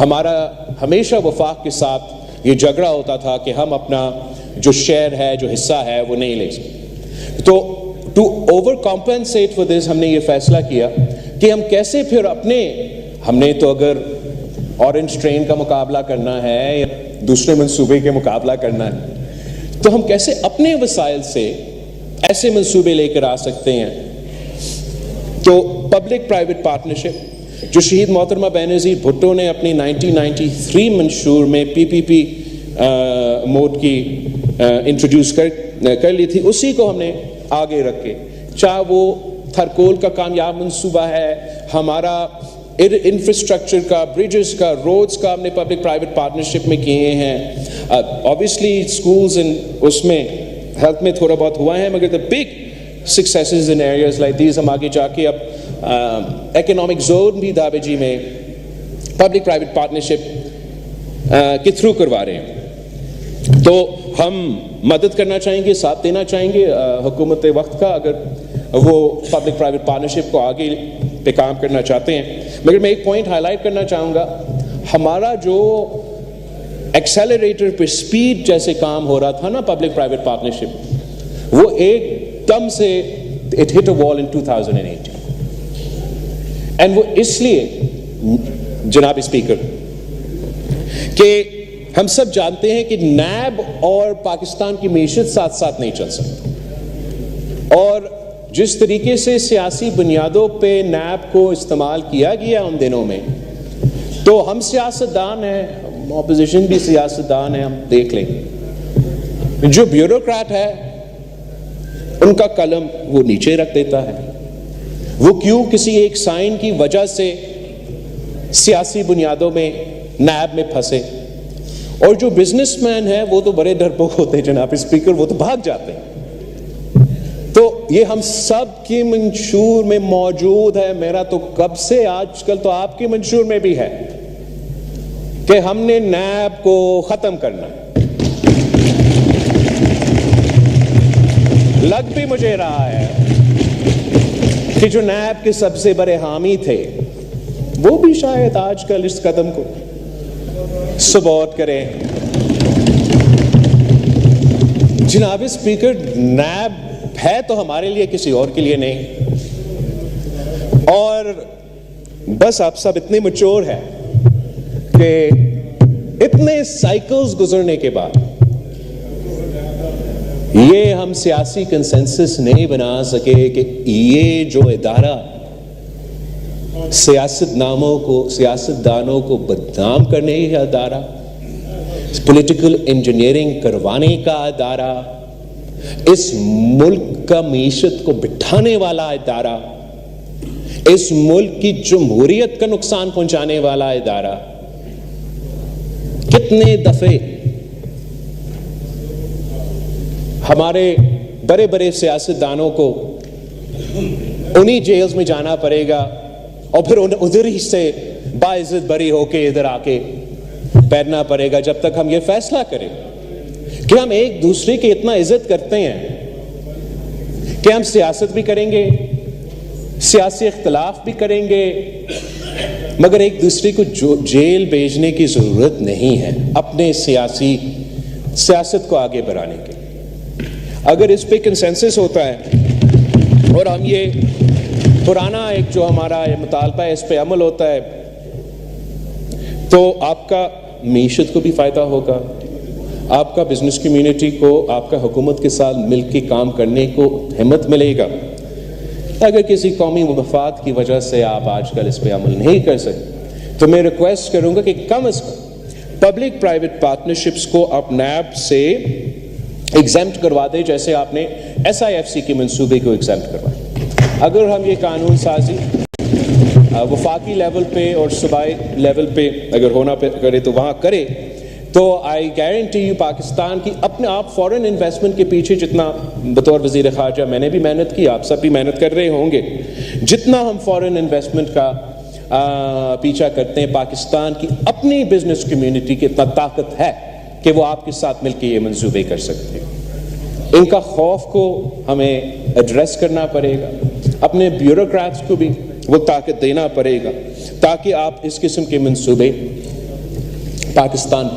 ہمارا ہمیشہ وفاق کے ساتھ یہ جھگڑا ہوتا تھا کہ ہم اپنا جو شیئر ہے, جو حصہ ہے, وہ نہیں لے سکتے. تو to over compensate for this ہم نے یہ فیصلہ کیا کہ ہم کیسے پھر ہم نے تو اگر اورنج ٹرین کا مقابلہ کرنا ہے یا دوسرے منصوبے کے مقابلہ کرنا ہے, تو ہم کیسے اپنے وسائل سے ایسے منصوبے لے کر آ سکتے ہیں. تو پبلک پرائیویٹ پارٹنرشپ جو شہید محترمہ بینظیر بھٹو نے اپنی 1993 منشور میں PPP موڈ کی انٹروڈیوس کر لی تھی, اسی کو ہم نے آگے رکھے. چاہے وہ تھرکول کا کامیاب منصوبہ ہے, ہمارا انفراسٹرکچر کا, بریجز کا, روڈز کا ہم نے پبلک پرائیویٹ پارٹنرشپ میں کیے ہیں. obviously schools اس میں ہیلتھ میں تھوڑا بہت ہوا ہے, مگر the big successes in areas like these ہم آگے جا کے اب اکنامک زون بھی دھابے جی میں پبلک پرائیویٹ پارٹنرشپ کے تھرو کروا رہے ہیں. تو ہم مدد کرنا چاہیں گے, ساتھ دینا چاہیں گے حکومت وقت کا, اگر وہ پبلک پرائیویٹ پارٹنرشپ کو آگے پہ کام کرنا چاہتے ہیں. مگر میں ایک پوائنٹ ہائی لائٹ کرنا چاہوں گا, ہمارا جو ایکسیلریٹر پہ سپیڈ جیسے کام ہو رہا تھا نا پبلک پرائیویٹ پارٹنرشپ, وہ ایک دم سے it hit a wall in 2018. and وہ اس لیے جناب اسپیکر کہ ہم سب جانتے ہیں کہ نیب اور پاکستان کی معیشت ساتھ ساتھ نہیں چل سکتی, اور جس طریقے سے سیاسی بنیادوں پہ نیب کو استعمال کیا گیا ان دنوں میں, تو ہم سیاستدان ہیں, اپوزیشن بھی سیاستدان ہیں, ہم دیکھ لیں جو بیوروکریٹ ہے ان کا قلم وہ نیچے رکھ دیتا ہے. وہ کیوں کسی ایک سائن کی وجہ سے سیاسی بنیادوں میں نیب میں پھنسے, اور جو بزنس مین ہے وہ تو بڑے ڈرپوک ہوتے ہیں جناب اسپیکر, وہ تو بھاگ جاتے ہیں. تو یہ ہم سب کی منشور میں موجود ہے, میرا تو کب سے, آج کل تو آپ کی منشور میں بھی ہے کہ ہم نے نیب کو ختم کرنا. لگ بھی مجھے رہا ہے کہ جو نیب کے سب سے بڑے حامی تھے وہ بھی شاید آج کل اس قدم کو سپورٹ کریں. جناب اسپیکر, نیب ہے تو ہمارے لیے, کسی اور کے لیے نہیں. اور بس آپ سب اتنے میچور ہیں کہ اتنے سائیکلز گزرنے کے بعد یہ ہم سیاسی کنسنسس نہیں بنا سکے کہ یہ جو ادارہ سیاستدانوں کو بدنام کرنے کا ادارہ, پولیٹیکل انجینئرنگ کروانے کا ادارہ, اس ملک کا معیشت کو بٹھانے والا ادارہ, اس ملک کی جمہوریت کا نقصان پہنچانے والا ادارہ, کتنے دفعے ہمارے بڑے بڑے سیاستدانوں کو انہی جیلز میں جانا پڑے گا, اور پھر ادھر ہی سے باعزت بری ہو کے ادھر آ کے بیٹھنا پڑے گا, جب تک ہم یہ فیصلہ کریں کہ ہم ایک دوسرے کی اتنا عزت کرتے ہیں کہ ہم سیاست بھی کریں گے, سیاسی اختلاف بھی کریں گے, مگر ایک دوسرے کو جیل بھیجنے کی ضرورت نہیں ہے اپنے سیاست کو آگے بڑھانے کے. اگر اس پہ کنسنسس ہوتا ہے اور ہم یہ پرانا ایک جو ہمارا مطالبہ ہے اس پہ عمل ہوتا ہے, تو آپ کا معیشت کو بھی فائدہ ہوگا, آپ کا بزنس کمیونٹی کو آپ کا حکومت کے ساتھ مل کے کام کرنے کو ہمت ملے گا. اگر کسی قومی مفاد کی وجہ سے آپ آج کل اس پہ عمل نہیں کر سکتے, تو میں ریکویسٹ کروں گا کہ کم از کم پبلک پرائیویٹ پارٹنرشپس کو آپ نیب سے ایگزیمپٹ کروا دیں, جیسے آپ نے SIFC کے منصوبے کو ایگزیمپٹ کروایا. اگر ہم یہ قانون سازی وفاقی لیول پہ اور صوبائی لیول پہ اگر ہونا کرے تو وہاں کرے, تو آئی گارنٹی یو پاکستان کی اپنے آپ فورن انویسٹمنٹ کے پیچھے جتنا بطور وزیر خارجہ میں نے بھی محنت کی, آپ سب بھی محنت کر رہے ہوں گے, جتنا ہم فورن انویسٹمنٹ کا پیچھا کرتے ہیں, پاکستان کی اپنی بزنس کمیونٹی کی اتنا طاقت ہے کہ وہ آپ کے ساتھ مل کے یہ منصوبے کر سکتے ہیں. ان کا خوف کو ہمیں ایڈریس کرنا پڑے گا, اپنے بیوروکریٹس کو بھی وہ طاقت دینا پڑے گا تاکہ آپ اس قسم کے منصوبے پاکستان